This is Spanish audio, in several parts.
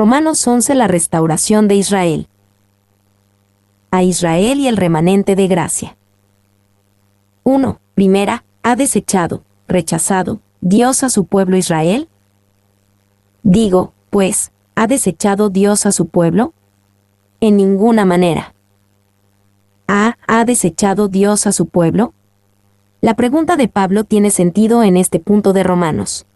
Romanos 11. La restauración de Israel. A Israel y el remanente de gracia. 1. Primera, ¿ha desechado, rechazado, Dios a su pueblo Israel? Digo, pues, ¿ha desechado Dios a su pueblo? En ninguna manera. ¿Ha desechado Dios a su pueblo? La pregunta de Pablo tiene sentido en este punto de Romanos.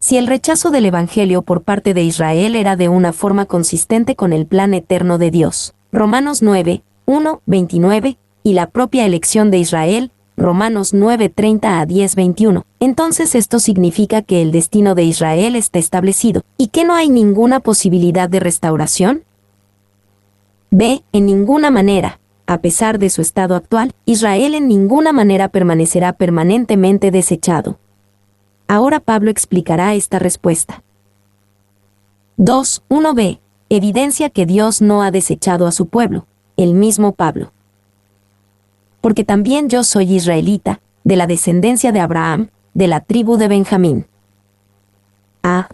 Si el rechazo del Evangelio por parte de Israel era de una forma consistente con el plan eterno de Dios, Romanos 9, 1, 29, y la propia elección de Israel, Romanos 9, 30 a 10, 21, entonces esto significa que el destino de Israel está establecido, y que no hay ninguna posibilidad de restauración. B. En ninguna manera. A pesar de su estado actual, Israel en ninguna manera permanecerá permanentemente desechado. Ahora Pablo explicará esta respuesta. 2. 1b. Evidencia que Dios no ha desechado a su pueblo, el mismo Pablo. Porque también yo soy israelita, de la descendencia de Abraham, de la tribu de Benjamín.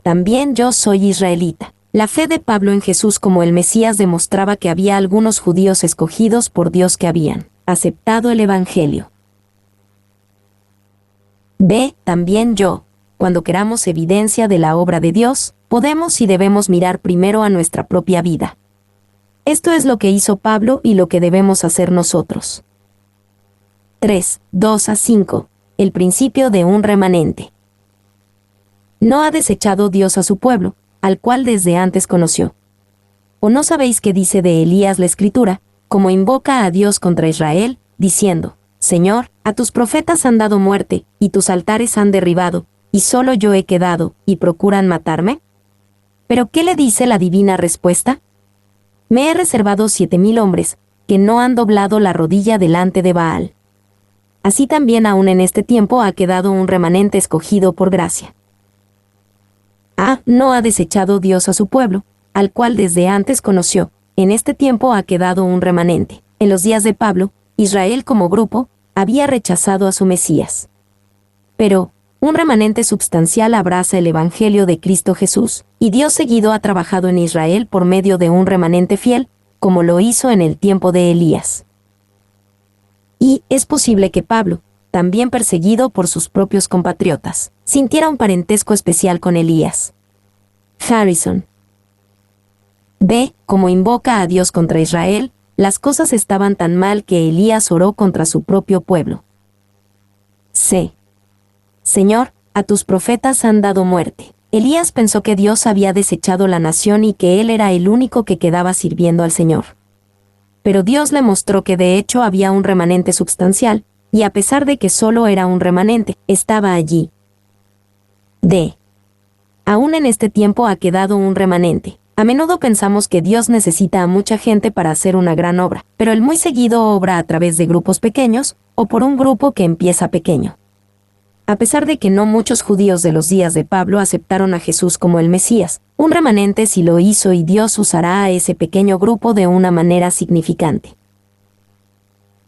También yo soy israelita. La fe de Pablo en Jesús como el Mesías demostraba que había algunos judíos escogidos por Dios que habían aceptado el Evangelio. B. También yo. Cuando queramos evidencia de la obra de Dios, podemos y debemos mirar primero a nuestra propia vida. Esto es lo que hizo Pablo y lo que debemos hacer nosotros. 3, 2 a 5. El principio de un remanente. No ha desechado Dios a su pueblo, al cual desde antes conoció. ¿O no sabéis qué dice de Elías la Escritura, como invoca a Dios contra Israel, diciendo: Señor, a tus profetas han dado muerte, y tus altares han derribado, y solo yo he quedado, y procuran matarme? ¿Pero qué le dice la divina respuesta? Me he reservado 7,000 hombres, que no han doblado la rodilla delante de Baal. Así también aún en este tiempo ha quedado un remanente escogido por gracia. No ha desechado Dios a su pueblo, al cual desde antes conoció. En este tiempo ha quedado un remanente. En los días de Pablo, Israel como grupo, había rechazado a su Mesías. Pero, un remanente substancial abraza el Evangelio de Cristo Jesús, y Dios seguido ha trabajado en Israel por medio de un remanente fiel, como lo hizo en el tiempo de Elías. Y es posible que Pablo, también perseguido por sus propios compatriotas, sintiera un parentesco especial con Elías. Harrison. B. Como invoca a Dios contra Israel, las cosas estaban tan mal que Elías oró contra su propio pueblo. C. Señor, a tus profetas han dado muerte. Elías pensó que Dios había desechado la nación y que él era el único que quedaba sirviendo al Señor. Pero Dios le mostró que de hecho había un remanente substancial, y a pesar de que solo era un remanente, estaba allí. D. Aún en este tiempo ha quedado un remanente. A menudo pensamos que Dios necesita a mucha gente para hacer una gran obra, pero Él muy seguido obra a través de grupos pequeños, o por un grupo que empieza pequeño. A pesar de que no muchos judíos de los días de Pablo aceptaron a Jesús como el Mesías, un remanente sí lo hizo y Dios usará a ese pequeño grupo de una manera significante.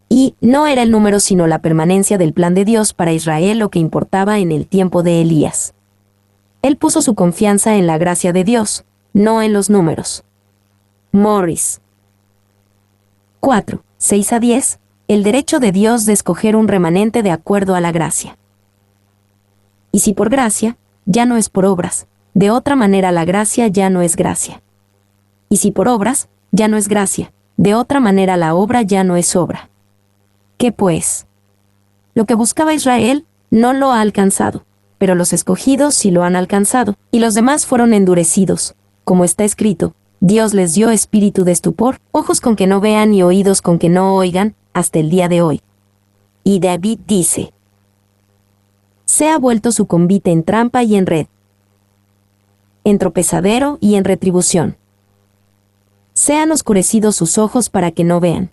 Y no era el número sino la permanencia del plan de Dios para Israel lo que importaba en el tiempo de Elías. Él puso su confianza en la gracia de Dios, no en los números. Morris. 4, 6 a 10. El derecho de Dios de escoger un remanente de acuerdo a la gracia. Y si por gracia, ya no es por obras, de otra manera la gracia ya no es gracia. Y si por obras, ya no es gracia, de otra manera la obra ya no es obra. ¿Qué pues? Lo que buscaba Israel no lo ha alcanzado, pero los escogidos sí lo han alcanzado, y los demás fueron endurecidos, como está escrito: Dios les dio espíritu de estupor, ojos con que no vean y oídos con que no oigan, hasta el día de hoy. Y David dice: se ha vuelto su convite en trampa y en red, en tropezadero y en retribución. Se han oscurecido sus ojos para que no vean,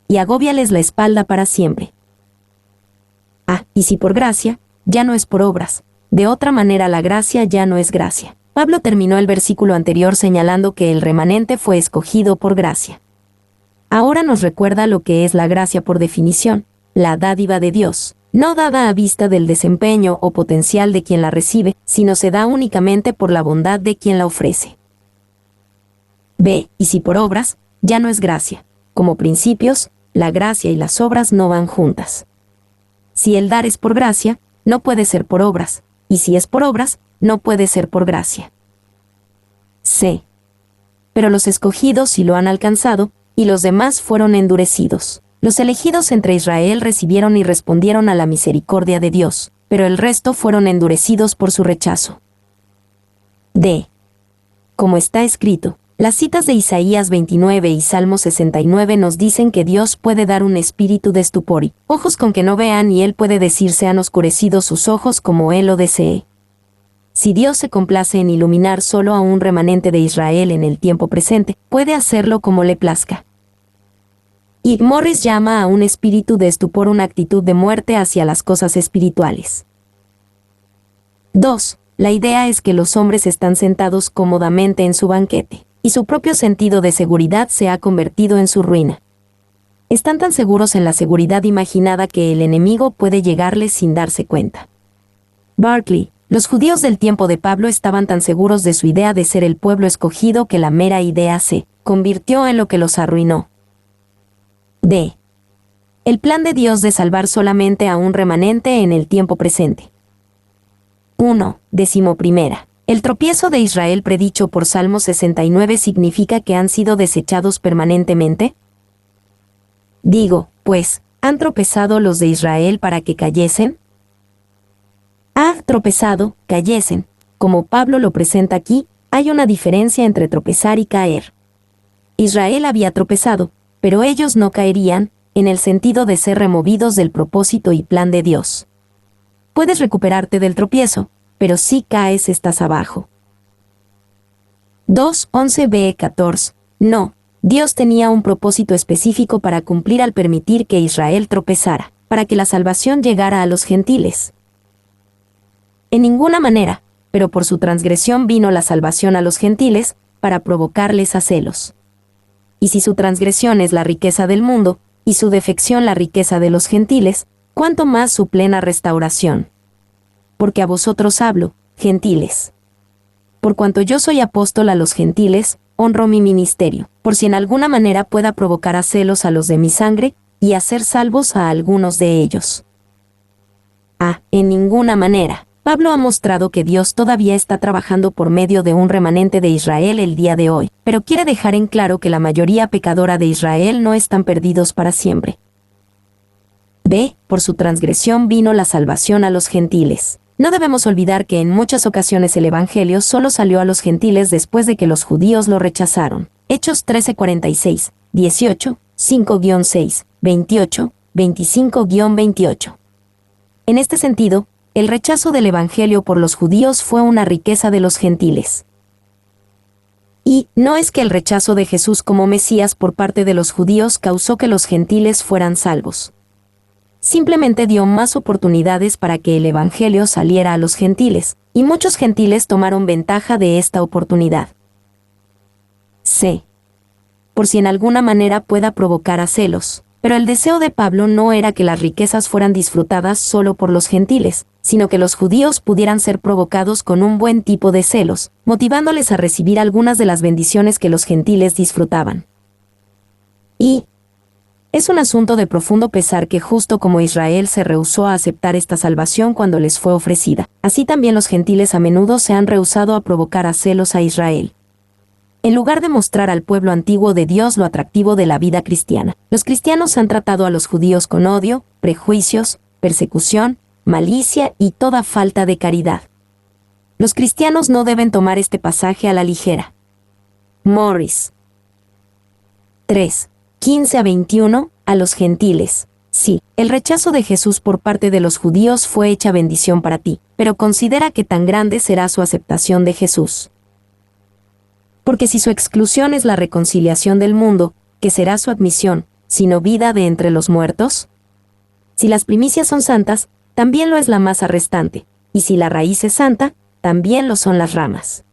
y agóbiales la espalda para siempre. Y si por gracia, ya no es por obras, de otra manera la gracia ya no es gracia. Pablo terminó el versículo anterior señalando que el remanente fue escogido por gracia. Ahora nos recuerda lo que es la gracia por definición, la dádiva de Dios, no dada a vista del desempeño o potencial de quien la recibe, sino se da únicamente por la bondad de quien la ofrece. B. Y si por obras, ya no es gracia. Como principios, la gracia y las obras no van juntas. Si el dar es por gracia, no puede ser por obras, y si es por obras, no puede ser por gracia. C. Pero los escogidos sí lo han alcanzado, y los demás fueron endurecidos. Los elegidos entre Israel recibieron y respondieron a la misericordia de Dios, pero el resto fueron endurecidos por su rechazo. D. Como está escrito, las citas de Isaías 29 y Salmo 69 nos dicen que Dios puede dar un espíritu de estupor y ojos con que no vean, y Él puede decir sean oscurecidos sus ojos como Él lo desee. Si Dios se complace en iluminar solo a un remanente de Israel en el tiempo presente, puede hacerlo como le plazca. Y Morris llama a un espíritu de estupor una actitud de muerte hacia las cosas espirituales. 2. La idea es que los hombres están sentados cómodamente en su banquete, y su propio sentido de seguridad se ha convertido en su ruina. Están tan seguros en la seguridad imaginada que el enemigo puede llegarles sin darse cuenta. Barclay. Los judíos del tiempo de Pablo estaban tan seguros de su idea de ser el pueblo escogido que la mera idea se convirtió en lo que los arruinó. D. El plan de Dios de salvar solamente a un remanente en el tiempo presente. 1. 11. El tropiezo de Israel predicho por Salmo 69 significa que han sido desechados permanentemente. Digo, pues, ¿han tropezado los de Israel para que cayesen? Tropezado, cayesen. Como Pablo lo presenta aquí, hay una diferencia entre tropezar y caer. Israel había tropezado, pero ellos no caerían, en el sentido de ser removidos del propósito y plan de Dios. Puedes recuperarte del tropiezo, pero si caes estás abajo. 2:11b-14. No, Dios tenía un propósito específico para cumplir al permitir que Israel tropezara, para que la salvación llegara a los gentiles. En ninguna manera, pero por su transgresión vino la salvación a los gentiles, para provocarles a celos. Y si su transgresión es la riqueza del mundo, y su defección la riqueza de los gentiles, ¿cuánto más su plena restauración? Porque a vosotros hablo, gentiles. Por cuanto yo soy apóstol a los gentiles, honro mi ministerio, por si en alguna manera pueda provocar a celos a los de mi sangre, y hacer salvos a algunos de ellos. En ninguna manera. Pablo ha mostrado que Dios todavía está trabajando por medio de un remanente de Israel el día de hoy, pero quiere dejar en claro que la mayoría pecadora de Israel no están perdidos para siempre. B. Por su transgresión vino la salvación a los gentiles. No debemos olvidar que en muchas ocasiones el Evangelio solo salió a los gentiles después de que los judíos lo rechazaron. Hechos 13:46, 18, 5-6, 28, 25-28. En este sentido, el rechazo del Evangelio por los judíos fue una riqueza de los gentiles. Y no es que el rechazo de Jesús como Mesías por parte de los judíos causó que los gentiles fueran salvos. Simplemente dio más oportunidades para que el Evangelio saliera a los gentiles, y muchos gentiles tomaron ventaja de esta oportunidad. C. Por si en alguna manera pueda provocar a celos. Pero el deseo de Pablo no era que las riquezas fueran disfrutadas solo por los gentiles, sino que los judíos pudieran ser provocados con un buen tipo de celos, motivándoles a recibir algunas de las bendiciones que los gentiles disfrutaban. Y es un asunto de profundo pesar que justo como Israel se rehusó a aceptar esta salvación cuando les fue ofrecida, así también los gentiles a menudo se han rehusado a provocar a celos a Israel. En lugar de mostrar al pueblo antiguo de Dios lo atractivo de la vida cristiana, los cristianos han tratado a los judíos con odio, prejuicios, persecución, malicia y toda falta de caridad. Los cristianos no deben tomar este pasaje a la ligera. Morris. 3:15-21, a los gentiles. Sí, el rechazo de Jesús por parte de los judíos fue hecha bendición para ti, pero considera que tan grande será su aceptación de Jesús. Porque si su exclusión es la reconciliación del mundo, ¿qué será su admisión, sino vida de entre los muertos? Si las primicias son santas, también lo es la masa restante, y si la raíz es santa, también lo son las ramas.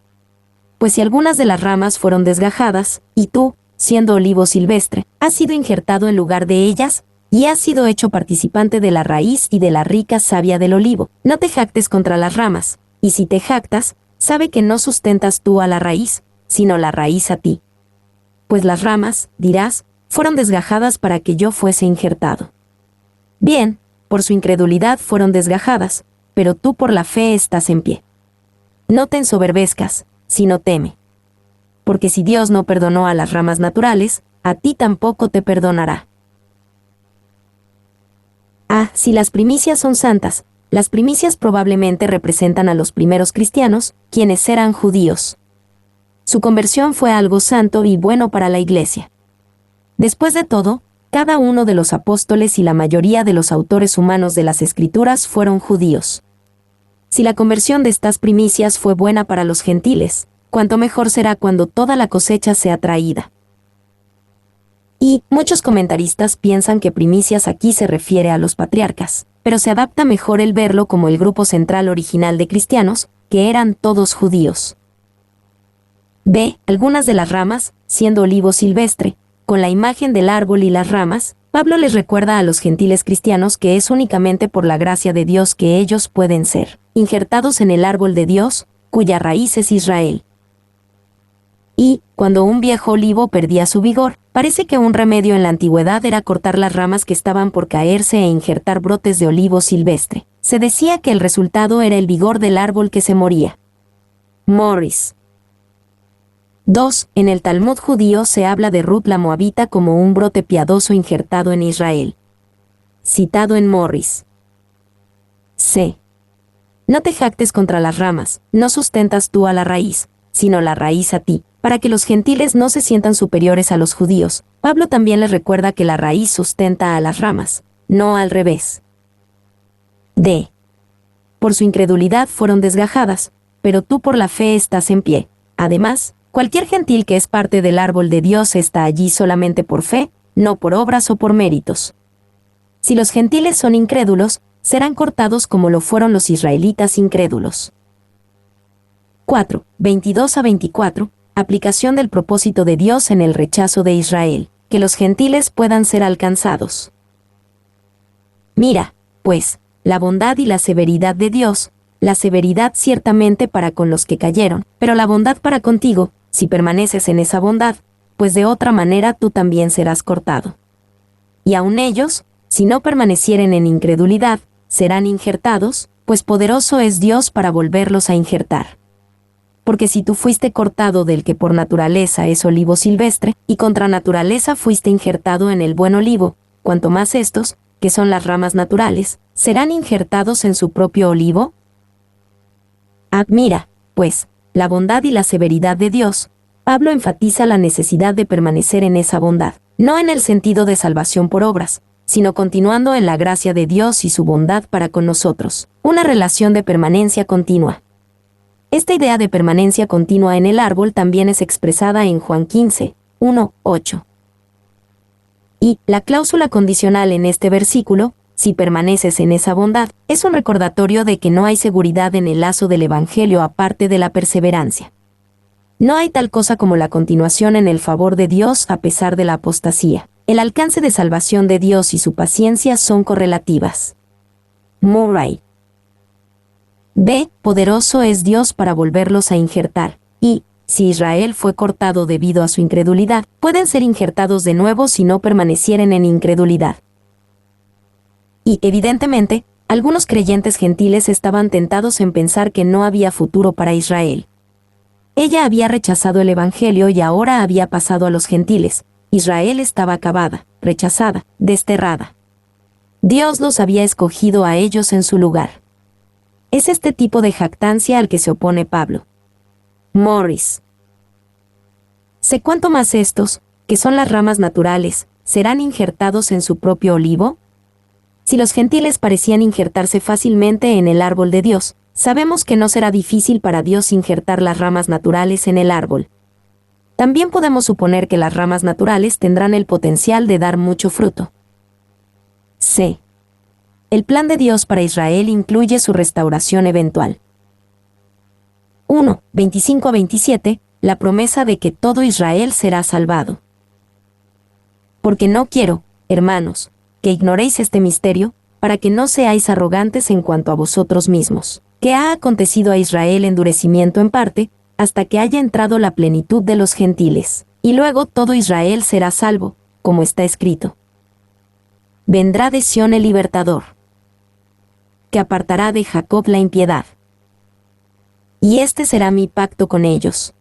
Pues si algunas de las ramas fueron desgajadas, y tú, siendo olivo silvestre, has sido injertado en lugar de ellas, y has sido hecho participante de la raíz y de la rica savia del olivo, no te jactes contra las ramas, y si te jactas, sabe que no sustentas tú a la raíz, sino la raíz a ti. pues las ramas, dirás, fueron desgajadas para que yo fuese injertado. Bien, por su incredulidad fueron desgajadas, pero tú por la fe estás en pie. No te ensoberbezcas, sino teme. Porque si Dios no perdonó a las ramas naturales, a ti tampoco te perdonará. Si las primicias son santas, las primicias probablemente representan a los primeros cristianos, quienes eran judíos. Su conversión fue algo santo y bueno para la Iglesia. Después de todo, cada uno de los apóstoles y la mayoría de los autores humanos de las Escrituras fueron judíos. Si la conversión de estas primicias fue buena para los gentiles, cuánto mejor será cuando toda la cosecha sea traída. Y muchos comentaristas piensan que primicias aquí se refiere a los patriarcas, pero se adapta mejor el verlo como el grupo central original de cristianos, que eran todos judíos. B. Algunas de las ramas, siendo olivo silvestre, con la imagen del árbol y las ramas, Pablo les recuerda a los gentiles cristianos que es únicamente por la gracia de Dios que ellos pueden ser injertados en el árbol de Dios, cuya raíz es Israel. Y, cuando un viejo olivo perdía su vigor, parece que un remedio en la antigüedad era cortar las ramas que estaban por caerse e injertar brotes de olivo silvestre. Se decía que el resultado era el vigor del árbol que se moría. Morris. 2. En el Talmud judío se habla de Ruth la Moabita como un brote piadoso injertado en Israel. Citado en Morris. C. No te jactes contra las ramas, no sustentas tú a la raíz, sino la raíz a ti, para que los gentiles no se sientan superiores a los judíos. Pablo también les recuerda que la raíz sustenta a las ramas, no al revés. D. Por su incredulidad fueron desgajadas, pero tú por la fe estás en pie. Además, cualquier gentil que es parte del árbol de Dios está allí solamente por fe, no por obras o por méritos. Si los gentiles son incrédulos, serán cortados como lo fueron los israelitas incrédulos. 4. 22-24. Aplicación del propósito de Dios en el rechazo de Israel, que los gentiles puedan ser alcanzados. Mira, pues, la bondad y la severidad de Dios, la severidad ciertamente para con los que cayeron, pero la bondad para contigo, si permaneces en esa bondad, pues de otra manera tú también serás cortado. Y aun ellos, si no permanecieren en incredulidad, serán injertados, pues poderoso es Dios para volverlos a injertar. Porque si tú fuiste cortado del que por naturaleza es olivo silvestre, y contra naturaleza fuiste injertado en el buen olivo, cuanto más estos, que son las ramas naturales, serán injertados en su propio olivo. Mira, pues, la bondad y la severidad de Dios. Pablo enfatiza la necesidad de permanecer en esa bondad, no en el sentido de salvación por obras, sino continuando en la gracia de Dios y su bondad para con nosotros, una relación de permanencia continua. Esta idea de permanencia continua en el árbol también es expresada en Juan 15, 1, 8. Y la cláusula condicional en este versículo, si permaneces en esa bondad, es un recordatorio de que no hay seguridad en el lazo del Evangelio aparte de la perseverancia. No hay tal cosa como la continuación en el favor de Dios a pesar de la apostasía. El alcance de salvación de Dios y su paciencia son correlativas. Murray. B. Poderoso es Dios para volverlos a injertar. Y, si Israel fue cortado debido a su incredulidad, pueden ser injertados de nuevo si no permanecieren en incredulidad. Y, evidentemente, algunos creyentes gentiles estaban tentados en pensar que no había futuro para Israel. Ella había rechazado el Evangelio y ahora había pasado a los gentiles. Israel estaba acabada, rechazada, desterrada. Dios los había escogido a ellos en su lugar. Es este tipo de jactancia al que se opone Pablo. Morris. Sé cuánto más estos, que son las ramas naturales, serán injertados en su propio olivo. Si los gentiles parecían injertarse fácilmente en el árbol de Dios, sabemos que no será difícil para Dios injertar las ramas naturales en el árbol. También podemos suponer que las ramas naturales tendrán el potencial de dar mucho fruto. C. El plan de Dios para Israel incluye su restauración eventual. 1. 25-27, la promesa de que todo Israel será salvado. Porque no quiero, hermanos, que ignoréis este misterio, para que no seáis arrogantes en cuanto a vosotros mismos, que ha acontecido a Israel endurecimiento en parte, hasta que haya entrado la plenitud de los gentiles. y luego todo Israel será salvo, como está escrito. Vendrá de Sión el libertador, que apartará de Jacob la impiedad. Y este será mi pacto con ellos,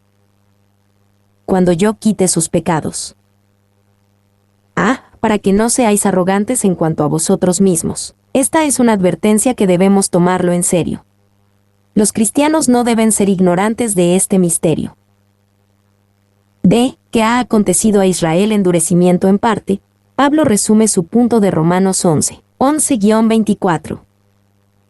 cuando yo quite sus pecados. Para que no seáis arrogantes en cuanto a vosotros mismos. Esta es una advertencia que debemos tomarlo en serio. Los cristianos no deben ser ignorantes de este misterio. ¿Qué ha acontecido a Israel? Endurecimiento en parte. Pablo resume su punto de Romanos 11:24.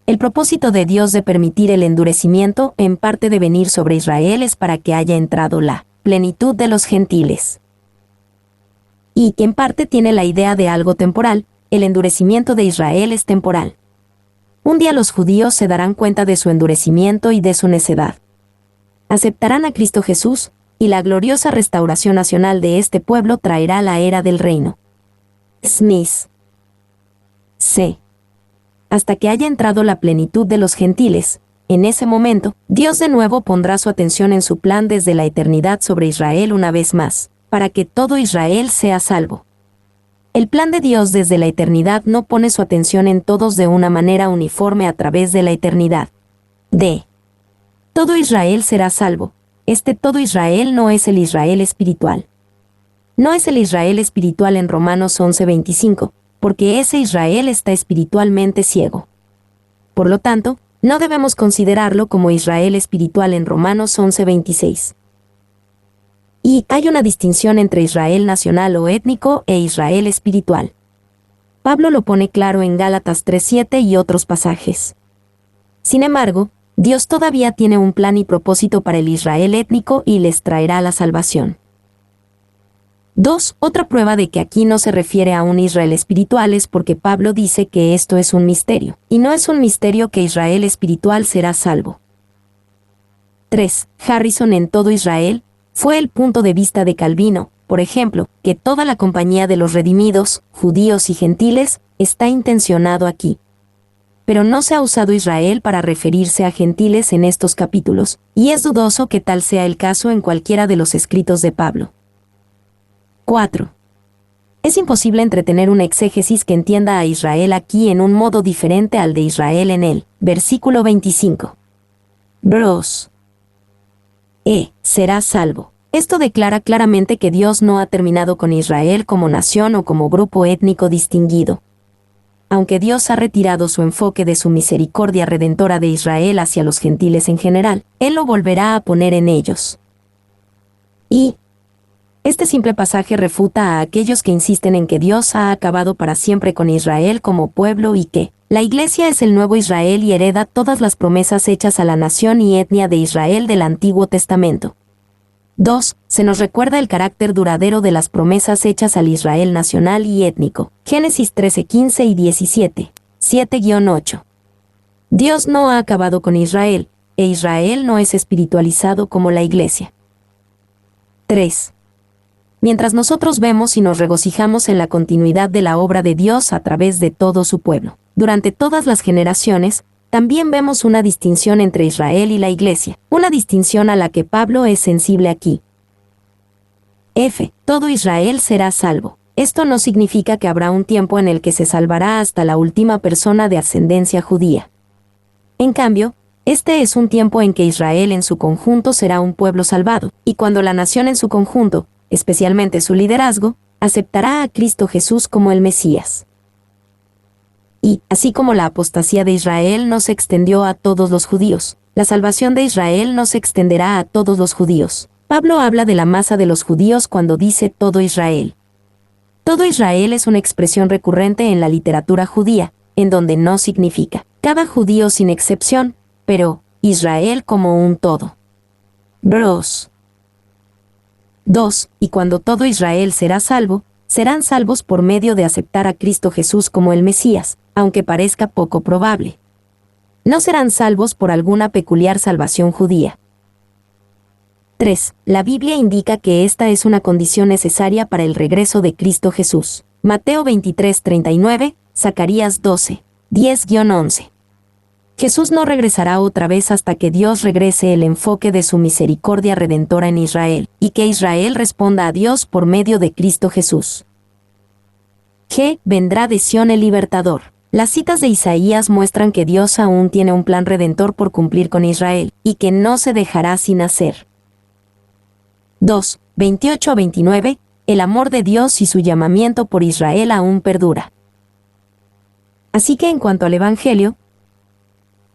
El propósito de Dios de permitir el endurecimiento en parte de venir sobre Israel es para que haya entrado la plenitud de los gentiles. Y que en parte tiene la idea de algo temporal, el endurecimiento de Israel es temporal. Un día los judíos se darán cuenta de su endurecimiento y de su necedad. Aceptarán a Cristo Jesús, y la gloriosa restauración nacional de este pueblo traerá la era del reino. Smith. C. Hasta que haya entrado la plenitud de los gentiles, en ese momento, Dios de nuevo pondrá su atención en su plan desde la eternidad sobre Israel una vez más, para que todo Israel sea salvo. El plan de Dios desde la eternidad no pone su atención en todos de una manera uniforme a través de la eternidad. Todo Israel será salvo. Todo Israel no es el Israel espiritual. No es el Israel espiritual en Romanos 11:25, porque ese Israel está espiritualmente ciego. Por lo tanto, no debemos considerarlo como Israel espiritual en Romanos 11:26. Y hay una distinción entre Israel nacional o étnico e Israel espiritual. Pablo lo pone claro en Gálatas 3:7 y otros pasajes. Sin embargo, Dios todavía tiene un plan y propósito para el Israel étnico y les traerá la salvación. 2. Otra prueba de que aquí no se refiere a un Israel espiritual es porque Pablo dice que esto es un misterio, y no es un misterio que Israel espiritual será salvo. 3. Harrison en todo Israel fue el punto de vista de Calvino, por ejemplo, que toda la compañía de los redimidos, judíos y gentiles, está intencionado aquí. Pero no se ha usado Israel para referirse a gentiles en estos capítulos, y es dudoso que tal sea el caso en cualquiera de los escritos de Pablo. 4. Es imposible entretener una exégesis que entienda a Israel aquí en un modo diferente al de Israel en el versículo 25. Bros. Será salvo. Esto declara claramente que Dios no ha terminado con Israel como nación o como grupo étnico distinguido. Aunque Dios ha retirado su enfoque de su misericordia redentora de Israel hacia los gentiles en general, Él lo volverá a poner en ellos. Y este simple pasaje refuta a aquellos que insisten en que Dios ha acabado para siempre con Israel como pueblo y que la Iglesia es el nuevo Israel y hereda todas las promesas hechas a la nación y etnia de Israel del Antiguo Testamento. 2. Se nos recuerda el carácter duradero de las promesas hechas al Israel nacional y étnico. Génesis 13:15 y 17. 7-8. Dios no ha acabado con Israel, e Israel no es espiritualizado como la Iglesia. 3. Mientras nosotros vemos y nos regocijamos en la continuidad de la obra de Dios a través de todo su pueblo, durante todas las generaciones, también vemos una distinción entre Israel y la Iglesia, una distinción a la que Pablo es sensible aquí. Todo Israel será salvo. Esto no significa que habrá un tiempo en el que se salvará hasta la última persona de ascendencia judía. En cambio, este es un tiempo en que Israel en su conjunto será un pueblo salvado, y cuando la nación en su conjunto, especialmente su liderazgo, aceptará a Cristo Jesús como el Mesías. Y, así como la apostasía de Israel no se extendió a todos los judíos, la salvación de Israel no se extenderá a todos los judíos. Pablo habla de la masa de los judíos cuando dice todo Israel. Todo Israel es una expresión recurrente en la literatura judía, en donde no significa cada judío sin excepción, pero Israel como un todo. Bros. 2. Y cuando todo Israel será salvo, serán salvos por medio de aceptar a Cristo Jesús como el Mesías, aunque parezca poco probable. No serán salvos por alguna peculiar salvación judía. 3. La Biblia indica que esta es una condición necesaria para el regreso de Cristo Jesús. Mateo 23:39, Zacarías 12:10-11. Jesús no regresará otra vez hasta que Dios regrese el enfoque de su misericordia redentora en Israel, y que Israel responda a Dios por medio de Cristo Jesús. G. Vendrá de Sión el libertador. Las citas de Isaías muestran que Dios aún tiene un plan redentor por cumplir con Israel, y que no se dejará sin hacer. 2. 28 a 29. El amor de Dios y su llamamiento por Israel aún perdura. Así que en cuanto al Evangelio,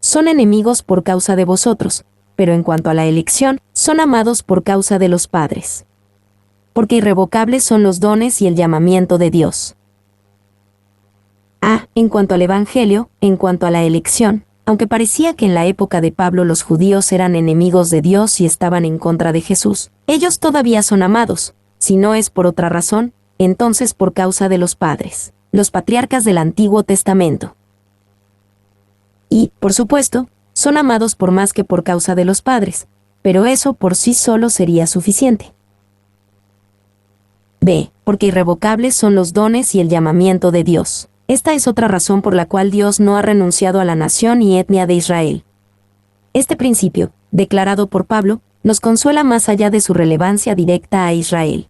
son enemigos por causa de vosotros, pero en cuanto a la elección, son amados por causa de los padres. Porque irrevocables son los dones y el llamamiento de Dios. En cuanto al Evangelio, en cuanto a la elección, aunque parecía que en la época de Pablo los judíos eran enemigos de Dios y estaban en contra de Jesús, ellos todavía son amados, si no es por otra razón, entonces por causa de los padres, los patriarcas del Antiguo Testamento. Y, por supuesto, son amados por más que por causa de los padres, pero eso por sí solo sería suficiente. B. Porque irrevocables son los dones y el llamamiento de Dios. Esta es otra razón por la cual Dios no ha renunciado a la nación y etnia de Israel. Este principio, declarado por Pablo, nos consuela más allá de su relevancia directa a Israel.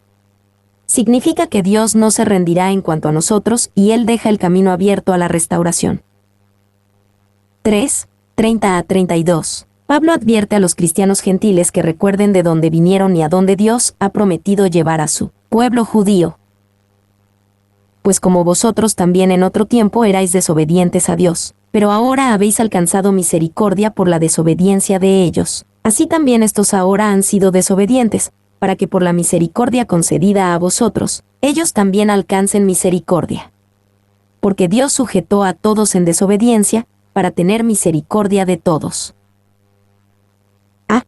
Significa que Dios no se rendirá en cuanto a nosotros y Él deja el camino abierto a la restauración. 3. 30 a 32. Pablo advierte a los cristianos gentiles que recuerden de dónde vinieron y a dónde Dios ha prometido llevar a su pueblo judío. Pues como vosotros también en otro tiempo erais desobedientes a Dios, pero ahora habéis alcanzado misericordia por la desobediencia de ellos. Así también estos ahora han sido desobedientes, para que por la misericordia concedida a vosotros, ellos también alcancen misericordia. Porque Dios sujetó a todos en desobediencia, para tener misericordia de todos.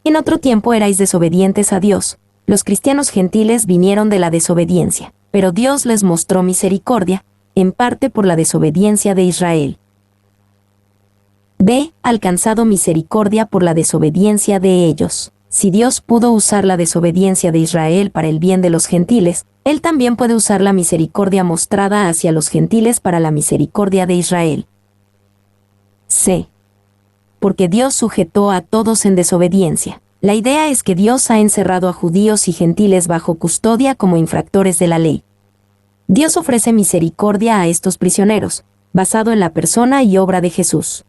En otro tiempo erais desobedientes a Dios. Los cristianos gentiles vinieron de la desobediencia, pero Dios les mostró misericordia, en parte por la desobediencia de Israel. B. Alcanzado misericordia por la desobediencia de ellos. Si Dios pudo usar la desobediencia de Israel para el bien de los gentiles, Él también puede usar la misericordia mostrada hacia los gentiles para la misericordia de Israel. C. Porque Dios sujetó a todos en desobediencia. La idea es que Dios ha encerrado a judíos y gentiles bajo custodia como infractores de la ley. Dios ofrece misericordia a estos prisioneros, basado en la persona y obra de Jesús.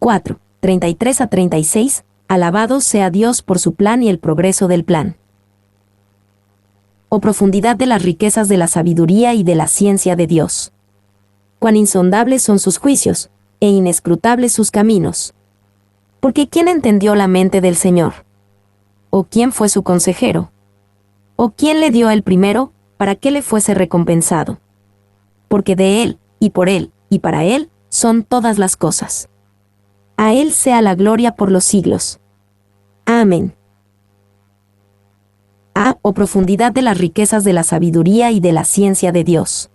4. 33 a 36. Alabado sea Dios por su plan y el progreso del plan. Oh profundidad de las riquezas de la sabiduría y de la ciencia de Dios. Cuán insondables son sus juicios, e inescrutables sus caminos. Porque ¿quién entendió la mente del Señor? ¿O quién fue su consejero? ¿O quién le dio el primero, para que le fuese recompensado? Porque de Él, y por Él, y para Él, son todas las cosas. A Él sea la gloria por los siglos. Amén. Oh profundidad de las riquezas de la sabiduría y de la ciencia de Dios.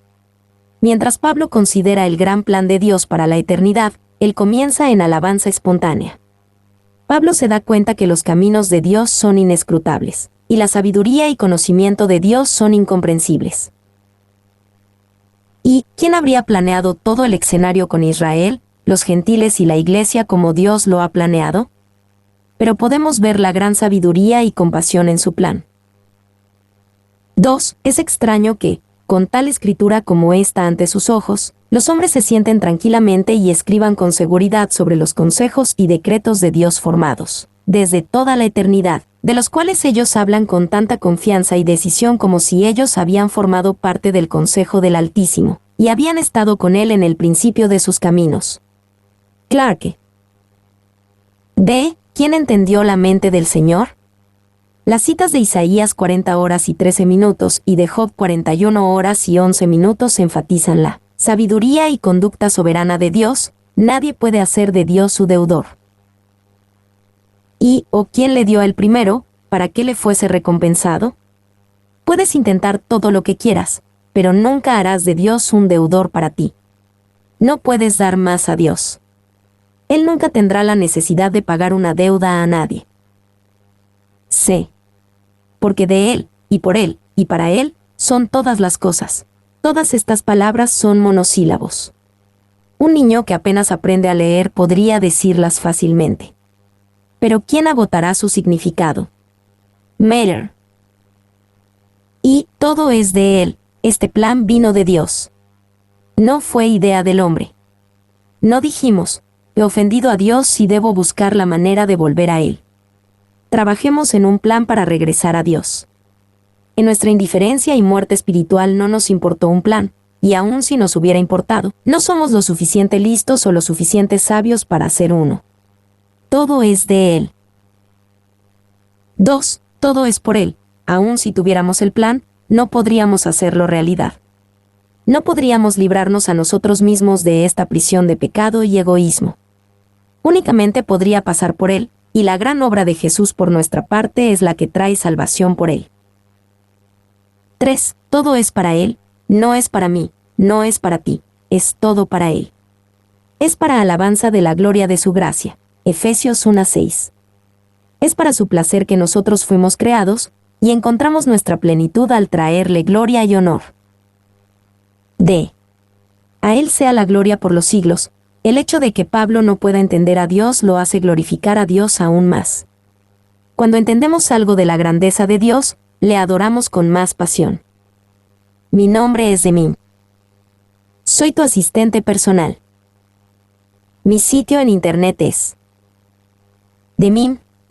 Mientras Pablo considera el gran plan de Dios para la eternidad, él comienza en alabanza espontánea. Pablo se da cuenta que los caminos de Dios son inescrutables, y la sabiduría y conocimiento de Dios son incomprensibles. ¿Y quién habría planeado todo el escenario con Israel, los gentiles y la Iglesia como Dios lo ha planeado? Pero podemos ver la gran sabiduría y compasión en su plan. 2. Es extraño que, con tal escritura como esta ante sus ojos, los hombres se sienten tranquilamente y escriban con seguridad sobre los consejos y decretos de Dios formados, desde toda la eternidad, de los cuales ellos hablan con tanta confianza y decisión como si ellos habían formado parte del consejo del Altísimo, y habían estado con Él en el principio de sus caminos. Clarke. B. ¿Quién entendió la mente del Señor? Las citas de Isaías 40 horas y 13 minutos y de Job 41 horas y 11 minutos enfatizan la sabiduría y conducta soberana de Dios. Nadie puede hacer de Dios su deudor. ¿O quién le dio el primero, para que le fuese recompensado? Puedes intentar todo lo que quieras, pero nunca harás de Dios un deudor para ti. No puedes dar más a Dios. Él nunca tendrá la necesidad de pagar una deuda a nadie. C. Porque de Él, y por Él, y para Él, son todas las cosas. Todas estas palabras son monosílabos. Un niño que apenas aprende a leer podría decirlas fácilmente. Pero ¿quién agotará su significado? Meyer. Y todo es de él, este plan vino de Dios. No fue idea del hombre. No dijimos, he ofendido a Dios y debo buscar la manera de volver a Él. Trabajemos en un plan para regresar a Dios. En nuestra indiferencia y muerte espiritual no nos importó un plan, y aun si nos hubiera importado, no somos lo suficiente listos o lo suficiente sabios para hacer uno. Todo es de Él. 2. Todo es por Él. Aun si tuviéramos el plan, no podríamos hacerlo realidad. No podríamos librarnos a nosotros mismos de esta prisión de pecado y egoísmo. Únicamente podría pasar por Él, y la gran obra de Jesús por nuestra parte es la que trae salvación por Él. 3. Todo es para Él, no es para mí, no es para ti, es todo para Él. Es para alabanza de la gloria de su gracia. Efesios 1:6. Es para su placer que nosotros fuimos creados, y encontramos nuestra plenitud al traerle gloria y honor. D. A Él sea la gloria por los siglos. El hecho de que Pablo no pueda entender a Dios lo hace glorificar a Dios aún más. Cuando entendemos algo de la grandeza de Dios, le adoramos con más pasión. Mi nombre es Demim. Soy tu asistente personal. Mi sitio en internet es demim.es.tl